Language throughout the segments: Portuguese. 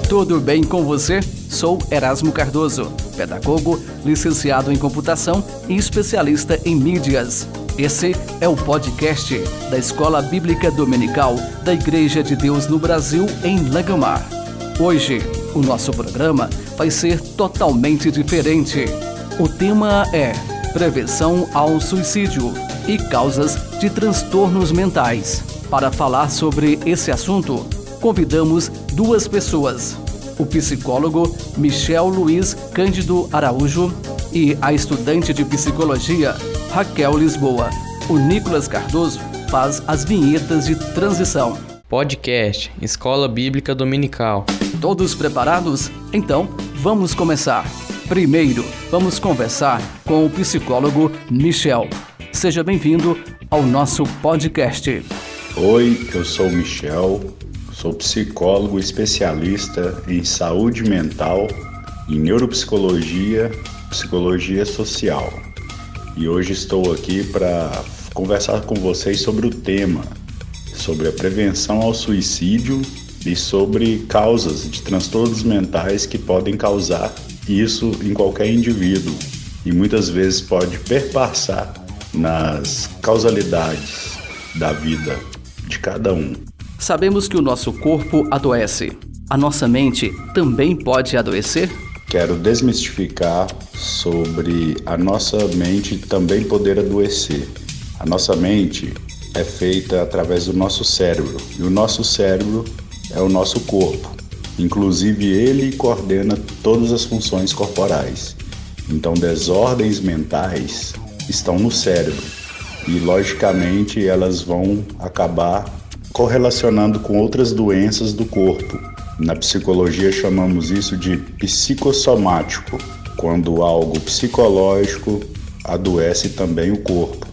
Tudo bem com você? Sou Erasmo Cardoso, pedagogo, licenciado em computação e especialista em mídias. Esse é o podcast da Escola Bíblica Dominical da Igreja de Deus no Brasil, em Langomar. Hoje, o nosso programa vai ser totalmente diferente. O tema é Prevenção ao Suicídio e Causas de Transtornos Mentais. Para falar sobre esse assunto, convidamos duas pessoas: o psicólogo Michel Luiz Cândido Araújo e a estudante de psicologia Raquel Lisboa. O Nicolas Cardoso faz as vinhetas de transição. Podcast Escola Bíblica Dominical. Todos preparados? Então, vamos começar. Primeiro, vamos conversar com o psicólogo Michel. Seja bem-vindo ao nosso podcast. Oi, eu sou o Michel, sou psicólogo especialista em saúde mental, em neuropsicologia, psicologia social. E hoje estou aqui para conversar com vocês sobre o tema, sobre a prevenção ao suicídio e sobre causas de transtornos mentais que podem causar isso em qualquer indivíduo e muitas vezes pode perpassar nas causalidades da vida de cada um. Sabemos que o nosso corpo adoece. A nossa mente também pode adoecer? Quero desmistificar sobre a nossa mente também poder adoecer. A nossa mente é feita através do nosso cérebro e o nosso cérebro é o nosso corpo. Inclusive ele coordena todas as funções corporais. Então desordens mentais estão no cérebro e logicamente elas vão acabar correlacionando com outras doenças do corpo. Na psicologia chamamos isso de psicossomático, quando algo psicológico adoece também o corpo.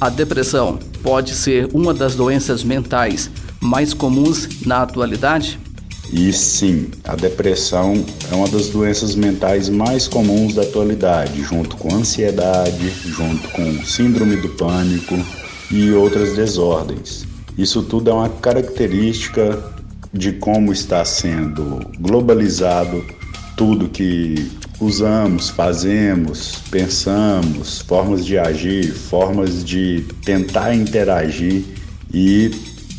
A depressão pode ser uma das doenças mentais mais comuns na atualidade? E sim, a depressão é uma das doenças mentais mais comuns da atualidade, junto com ansiedade, junto com síndrome do pânico e outras desordens. Isso tudo é uma característica de como está sendo globalizado tudo que usamos, fazemos, pensamos, formas de agir, formas de tentar interagir e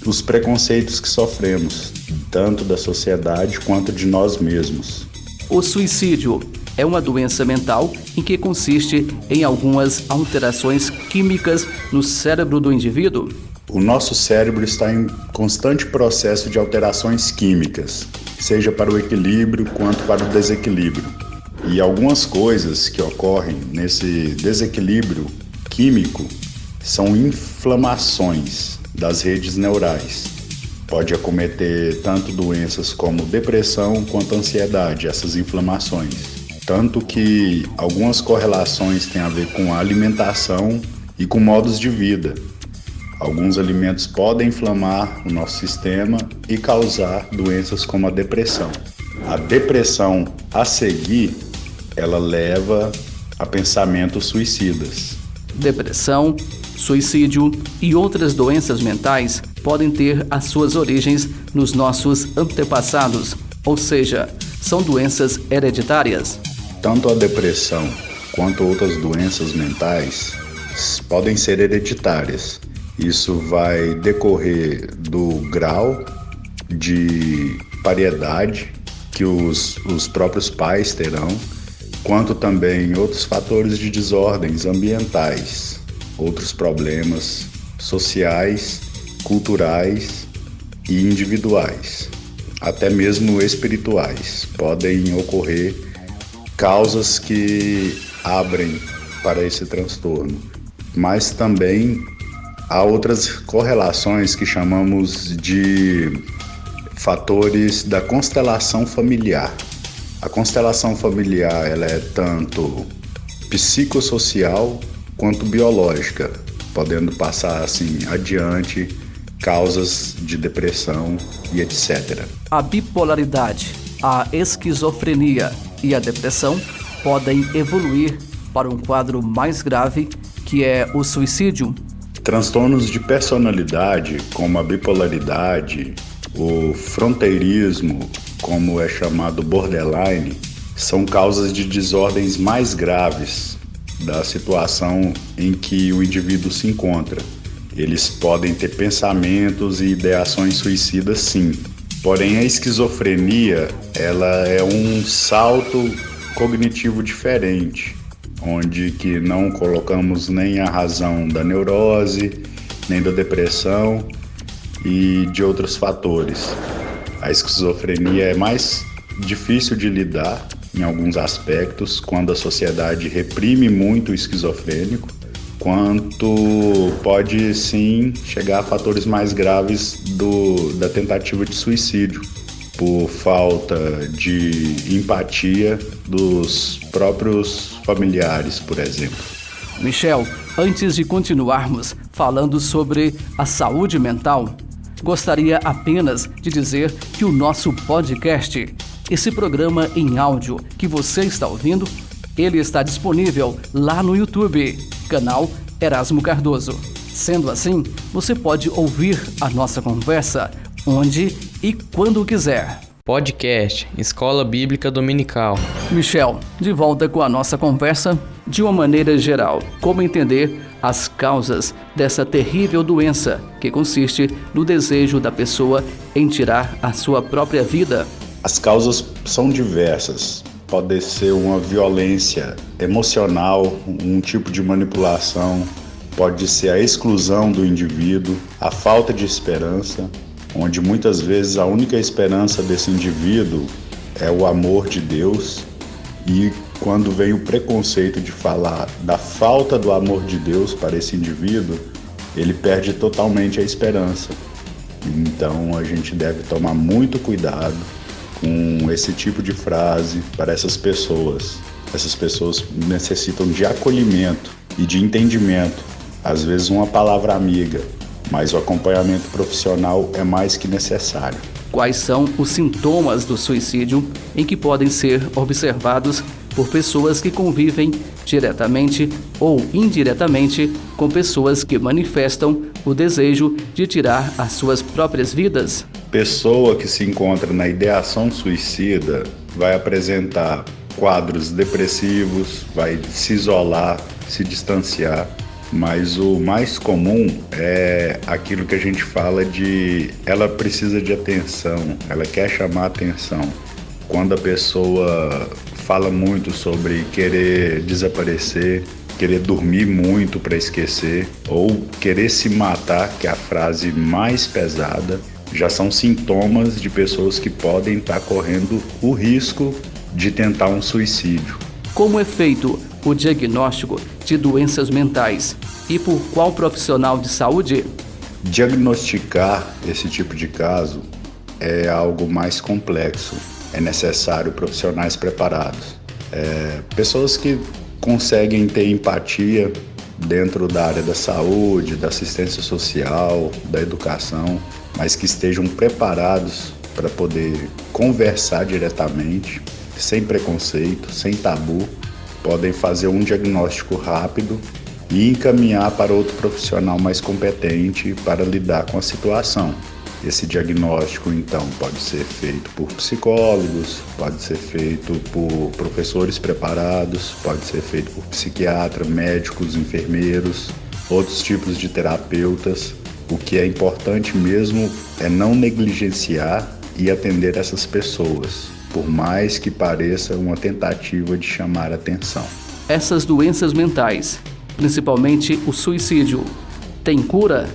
os preconceitos que sofremos, tanto da sociedade quanto de nós mesmos. O suicídio é uma doença mental em que consiste em algumas alterações químicas no cérebro do indivíduo? O nosso cérebro está em constante processo de alterações químicas, seja para o equilíbrio quanto para o desequilíbrio. E algumas coisas que ocorrem nesse desequilíbrio químico são inflamações das redes neurais. Pode acometer tanto doenças como depressão quanto ansiedade, essas inflamações. Tanto que algumas correlações têm a ver com a alimentação e com modos de vida. Alguns alimentos podem inflamar o nosso sistema e causar doenças como a depressão. A depressão a seguir, ela leva a pensamentos suicidas. Depressão, suicídio e outras doenças mentais podem ter as suas origens nos nossos antepassados, ou seja, são doenças hereditárias. Tanto a depressão quanto outras doenças mentais podem ser hereditárias. Isso vai decorrer do grau de variedade que os próprios pais terão, quanto também outros fatores de desordens ambientais, outros problemas sociais, culturais e individuais, até mesmo espirituais. Podem ocorrer causas que abrem para esse transtorno, mas também há outras correlações que chamamos de fatores da constelação familiar. A constelação familiar ela é tanto psicossocial quanto biológica, podendo passar assim adiante causas de depressão e etc. A bipolaridade, a esquizofrenia e a depressão podem evoluir para um quadro mais grave, que é o suicídio. Transtornos de personalidade, como a bipolaridade, o fronteirismo, como é chamado borderline, são causas de desordens mais graves da situação em que o indivíduo se encontra. Eles podem ter pensamentos e ideações suicidas, sim. Porém, a esquizofrenia, ela é um salto cognitivo diferente, onde que não colocamos nem a razão da neurose, nem da depressão e de outros fatores. A esquizofrenia é mais difícil de lidar em alguns aspectos, quando a sociedade reprime muito o esquizofrênico, quanto pode sim chegar a fatores mais graves da tentativa de suicídio, por falta de empatia dos próprios familiares, por exemplo. Michel, antes de continuarmos falando sobre a saúde mental, gostaria apenas de dizer que o nosso podcast, esse programa em áudio que você está ouvindo, ele está disponível lá no YouTube, canal Erasmo Cardoso. Sendo assim, você pode ouvir a nossa conversa onde e quando quiser. Podcast Escola Bíblica Dominical. Michel, de volta com a nossa conversa. De uma maneira geral, como entender as causas dessa terrível doença que consiste no desejo da pessoa em tirar a sua própria vida? As causas são diversas. Pode ser uma violência emocional, um tipo de manipulação, pode ser a exclusão do indivíduo, a falta de esperança, onde muitas vezes a única esperança desse indivíduo é o amor de Deus, e quando vem o preconceito de falar da falta do amor de Deus para esse indivíduo, ele perde totalmente a esperança. Então a gente deve tomar muito cuidado com esse tipo de frase para essas pessoas. Essas pessoas necessitam de acolhimento e de entendimento, às vezes uma palavra amiga, mas o acompanhamento profissional é mais que necessário. Quais são os sintomas do suicídio em que podem ser observados por pessoas que convivem diretamente ou indiretamente com pessoas que manifestam o desejo de tirar as suas próprias vidas? Pessoa que se encontra na ideação suicida vai apresentar quadros depressivos, vai se isolar, se distanciar, mas o mais comum é aquilo que a gente fala de ela precisa de atenção, ela quer chamar atenção. Quando a pessoa fala muito sobre querer desaparecer, querer dormir muito para esquecer ou querer se matar, que é a frase mais pesada, já são sintomas de pessoas que podem estar correndo o risco de tentar um suicídio. Como é feito o diagnóstico de doenças mentais e por qual profissional de saúde? Diagnosticar esse tipo de caso é algo mais complexo. É necessário profissionais preparados. Pessoas que conseguem ter empatia dentro da área da saúde, da assistência social, da educação, mas que estejam preparados para poder conversar diretamente, sem preconceito, sem tabu, podem fazer um diagnóstico rápido e encaminhar para outro profissional mais competente para lidar com a situação. Esse diagnóstico, então, pode ser feito por psicólogos, pode ser feito por professores preparados, pode ser feito por psiquiatra, médicos, enfermeiros, outros tipos de terapeutas. O que é importante mesmo é não negligenciar e atender essas pessoas, por mais que pareça uma tentativa de chamar atenção. Essas doenças mentais, principalmente o suicídio, tem cura?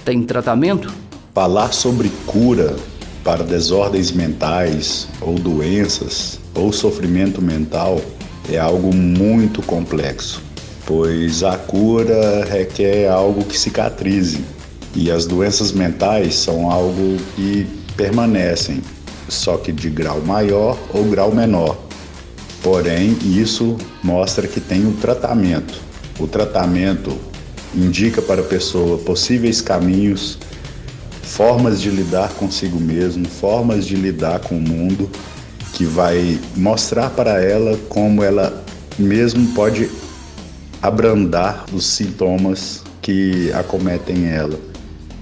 Tem tratamento? Falar sobre cura para desordens mentais ou doenças ou sofrimento mental é algo muito complexo, pois a cura requer algo que cicatrize e as doenças mentais são algo que permanecem, só que de grau maior ou grau menor. Porém, isso mostra que tem um tratamento. O tratamento indica para a pessoa possíveis caminhos, formas de lidar consigo mesmo, formas de lidar com o mundo, que vai mostrar para ela como ela mesmo pode abrandar os sintomas que acometem ela,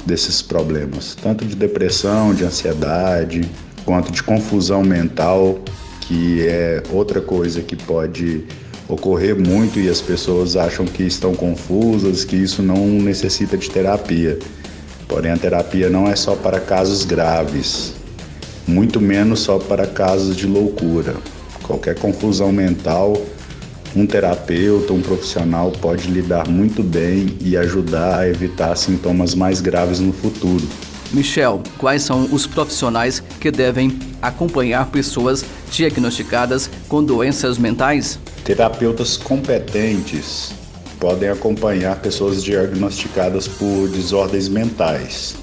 desses problemas, tanto de depressão, de ansiedade, quanto de confusão mental, que é outra coisa que pode ocorrer muito e as pessoas acham que estão confusas, que isso não necessita de terapia. Porém, a terapia não é só para casos graves, muito menos só para casos de loucura. Qualquer confusão mental, um terapeuta, um profissional pode lidar muito bem e ajudar a evitar sintomas mais graves no futuro. Michel, quais são os profissionais que devem acompanhar pessoas diagnosticadas com doenças mentais? Terapeutas competentes podem acompanhar pessoas diagnosticadas por desordens mentais.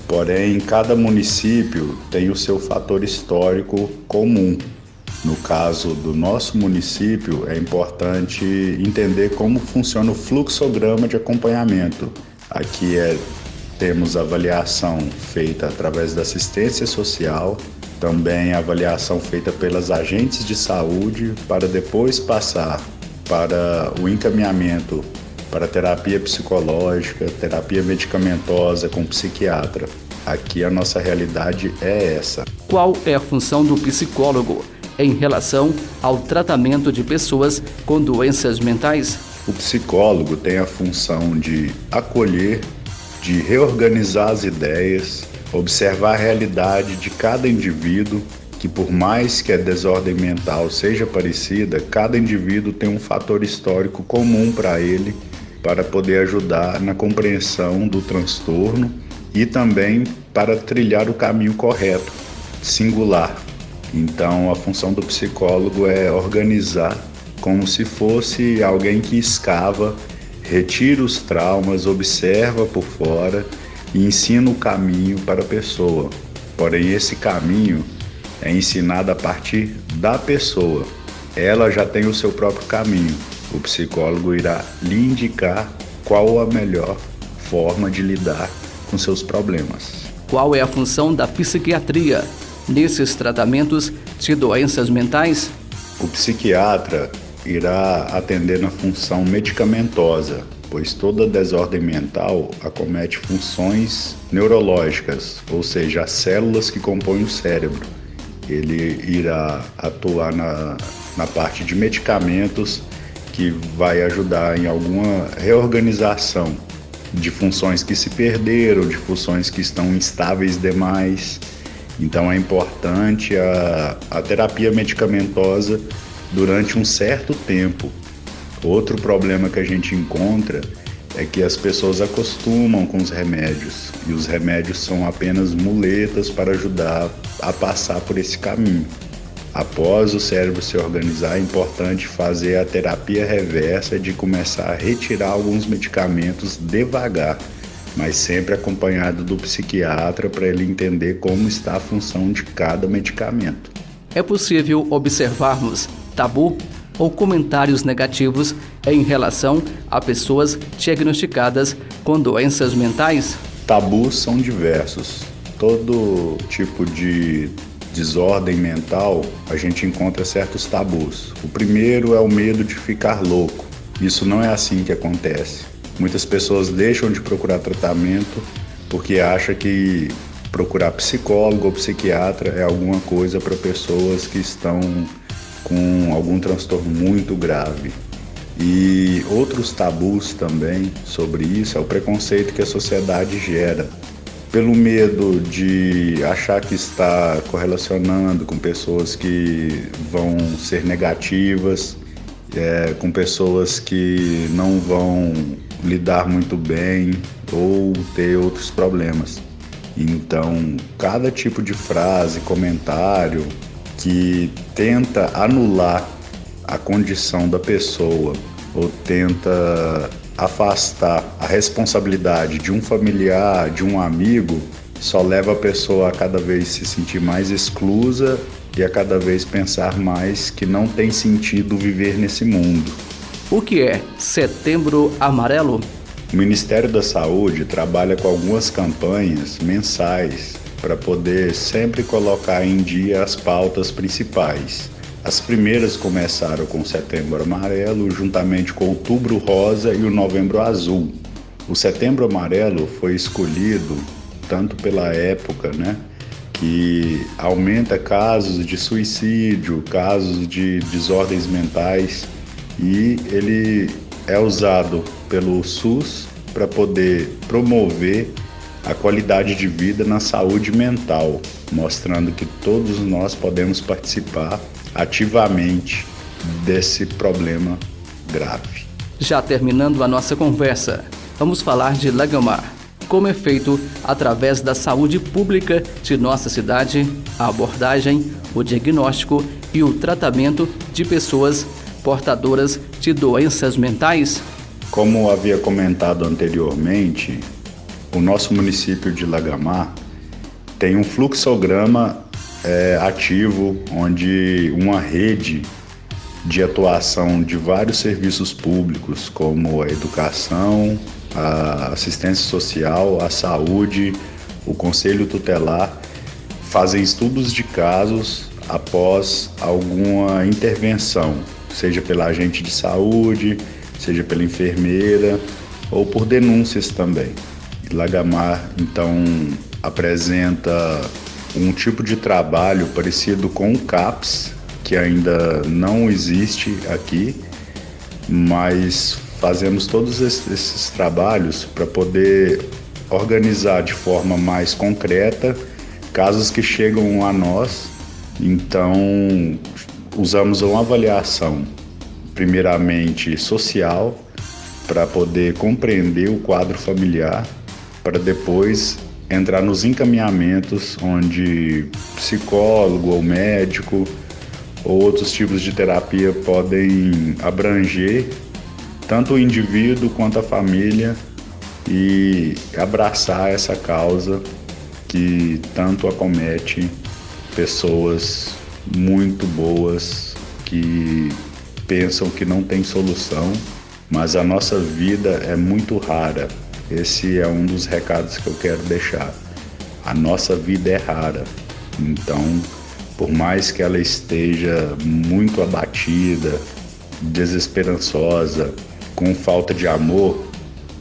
Porém, cada município tem o seu fator histórico comum. No caso do nosso município, é importante entender como funciona o fluxograma de acompanhamento. Aqui temos avaliação feita através da assistência social, também avaliação feita pelas agentes de saúde, para depois passar para o encaminhamento para terapia psicológica, terapia medicamentosa com psiquiatra. Aqui a nossa realidade é essa. Qual é a função do psicólogo em relação ao tratamento de pessoas com doenças mentais? O psicólogo tem a função de acolher, de reorganizar as ideias, observar a realidade de cada indivíduo, que por mais que a desordem mental seja parecida, cada indivíduo tem um fator histórico comum para ele, para poder ajudar na compreensão do transtorno e também para trilhar o caminho correto, singular. Então, a função do psicólogo é organizar como se fosse alguém que escava, retira os traumas, observa por fora e ensina o caminho para a pessoa. Porém, esse caminho é ensinado a partir da pessoa. Ela já tem o seu próprio caminho. O psicólogo irá lhe indicar qual a melhor forma de lidar com seus problemas. Qual é a função da psiquiatria nesses tratamentos de doenças mentais? O psiquiatra irá atender na função medicamentosa, pois toda desordem mental acomete funções neurológicas, ou seja, as células que compõem o cérebro. Ele irá atuar na parte de medicamentos, que vai ajudar em alguma reorganização de funções que se perderam, de funções que estão instáveis demais. Então é importante a terapia medicamentosa durante um certo tempo. Outro problema que a gente encontra é que as pessoas acostumam com os remédios, e os remédios são apenas muletas para ajudar a passar por esse caminho. Após o cérebro se organizar, é importante fazer a terapia reversa de começar a retirar alguns medicamentos devagar, mas sempre acompanhado do psiquiatra para ele entender como está a função de cada medicamento. É possível observarmos tabu ou comentários negativos em relação a pessoas diagnosticadas com doenças mentais? Tabus são diversos. Todo tipo de desordem mental, a gente encontra certos tabus. O primeiro é o medo de ficar louco. Isso não é assim que acontece. Muitas pessoas deixam de procurar tratamento porque acham que procurar psicólogo ou psiquiatra é alguma coisa para pessoas que estão com algum transtorno muito grave. E outros tabus também sobre isso é o preconceito que a sociedade gera. Pelo medo de achar que está correlacionando com pessoas que vão ser negativas, com pessoas que não vão lidar muito bem ou ter outros problemas. Então, cada tipo de frase, comentário que tenta anular a condição da pessoa ou tenta afastar a responsabilidade de um familiar, de um amigo, só leva a pessoa a cada vez se sentir mais exclusa e a cada vez pensar mais que não tem sentido viver nesse mundo. O que é Setembro Amarelo? O Ministério da Saúde trabalha com algumas campanhas mensais para poder sempre colocar em dia as pautas principais. As primeiras começaram com o Setembro Amarelo, juntamente com o Outubro Rosa e o Novembro Azul. O Setembro Amarelo foi escolhido tanto pela época, que que aumenta casos de suicídio, casos de desordens mentais, e ele é usado pelo SUS para poder promover a qualidade de vida na saúde mental, mostrando que todos nós podemos participar ativamente desse problema grave. Já terminando a nossa conversa, vamos falar de Lagamar. Como é feito através da saúde pública de nossa cidade, a abordagem, o diagnóstico e o tratamento de pessoas portadoras de doenças mentais? Como havia comentado anteriormente, o nosso município de Lagamar tem um fluxograma ativo, onde uma rede de atuação de vários serviços públicos, como a educação, a assistência social, a saúde, o conselho tutelar, fazem estudos de casos após alguma intervenção, seja pela agente de saúde, seja pela enfermeira ou por denúncias também. Lagamar, então, apresenta um tipo de trabalho parecido com o CAPS, que ainda não existe aqui, mas fazemos todos esses trabalhos para poder organizar de forma mais concreta casos que chegam a nós. Então, usamos uma avaliação, primeiramente social, para poder compreender o quadro familiar, para depois entrar nos encaminhamentos onde psicólogo ou médico ou outros tipos de terapia podem abranger tanto o indivíduo quanto a família e abraçar essa causa que tanto acomete pessoas muito boas que pensam que não tem solução, mas a nossa vida é muito rara. Esse é um dos recados que eu quero deixar. A nossa vida é rara, então, por mais que ela esteja muito abatida, desesperançosa, com falta de amor,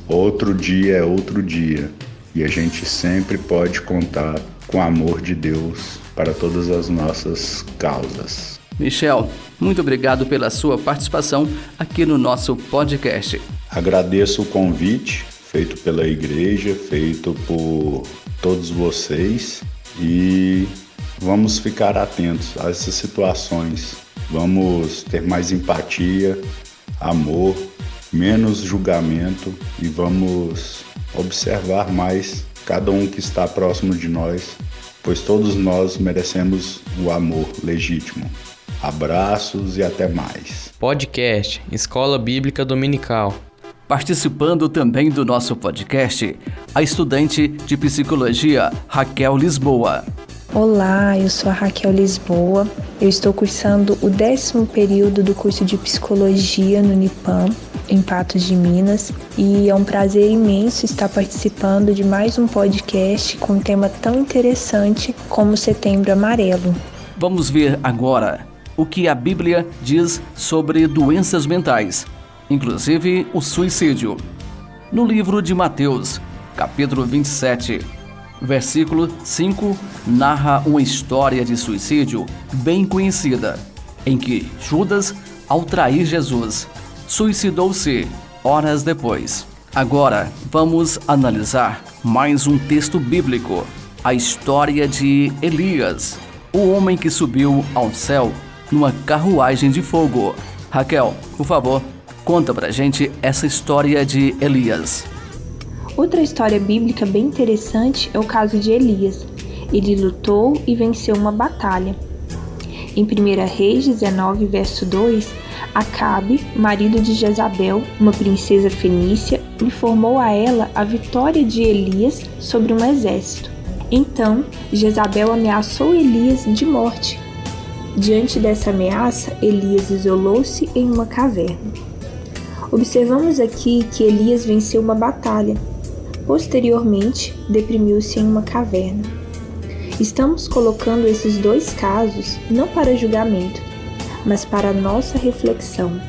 outro dia é outro dia. E a gente sempre pode contar com o amor de Deus para todas as nossas causas. Michel, muito obrigado pela sua participação aqui no nosso podcast. Agradeço o convite feito pela igreja, feito por todos vocês, e vamos ficar atentos a essas situações. Vamos ter mais empatia, amor, menos julgamento e vamos observar mais cada um que está próximo de nós, pois todos nós merecemos o amor legítimo. Abraços e até mais. Podcast Escola Bíblica Dominical. Participando também do nosso podcast, a estudante de psicologia Raquel Lisboa. Olá, eu sou a Raquel Lisboa. Eu estou cursando o 10º período do curso de psicologia no Unipam, em Patos de Minas, e é um prazer imenso estar participando de mais um podcast com um tema tão interessante como o Setembro Amarelo. Vamos ver agora o que a Bíblia diz sobre doenças mentais, inclusive o suicídio. No livro de Mateus, capítulo 27, versículo 5, narra uma história de suicídio bem conhecida, em que Judas, ao trair Jesus, suicidou-se horas depois. Agora, vamos analisar mais um texto bíblico, a história de Elias, o homem que subiu ao céu numa carruagem de fogo. Raquel, por favor, conta pra gente essa história de Elias. Outra história bíblica bem interessante é o caso de Elias. Ele lutou e venceu uma batalha. Em 1 Reis 19, verso 2, Acabe, marido de Jezabel, uma princesa fenícia, informou a ela a vitória de Elias sobre um exército. Então, Jezabel ameaçou Elias de morte. Diante dessa ameaça, Elias isolou-se em uma caverna. Observamos aqui que Elias venceu uma batalha. Posteriormente, deprimiu-se em uma caverna. Estamos colocando esses dois casos não para julgamento, mas para nossa reflexão.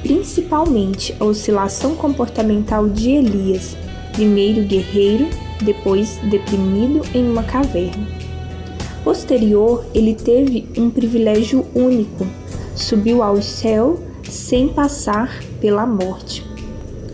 Principalmente a oscilação comportamental de Elias, primeiro guerreiro, depois deprimido em uma caverna. posterior, ele teve um privilégio único: subiu ao céu sem passar pela morte.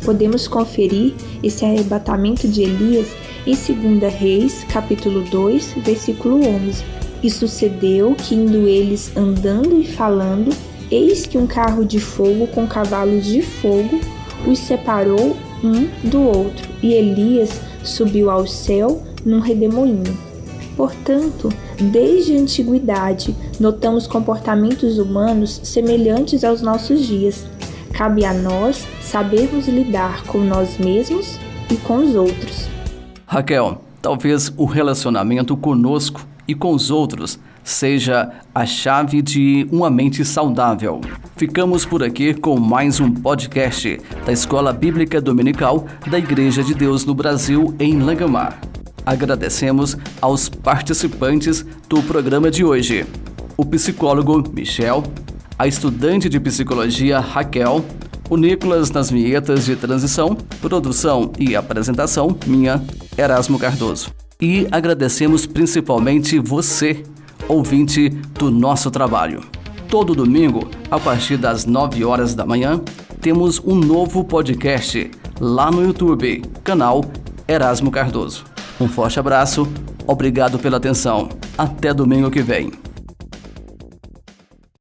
Podemos conferir esse arrebatamento de Elias em 2 Reis, capítulo 2, versículo 11. E sucedeu que, indo eles andando e falando, eis que um carro de fogo com cavalos de fogo os separou um do outro, e Elias subiu ao céu num redemoinho. Portanto, desde a antiguidade, notamos comportamentos humanos semelhantes aos nossos dias. Cabe a nós sabermos lidar com nós mesmos e com os outros. Raquel, talvez o relacionamento conosco e com os outros seja a chave de uma mente saudável. Ficamos por aqui com mais um podcast da Escola Bíblica Dominical da Igreja de Deus no Brasil, em Langamar. Agradecemos aos participantes do programa de hoje: o psicólogo Michel, a estudante de psicologia Raquel, o Nicolas nas vinhetas de transição, produção e apresentação, minha, Erasmo Cardoso. E agradecemos principalmente você, ouvinte do nosso trabalho. Todo domingo, a partir das 9 horas da manhã, temos um novo podcast lá no YouTube, canal Erasmo Cardoso. Um forte abraço, obrigado pela atenção. Até domingo que vem.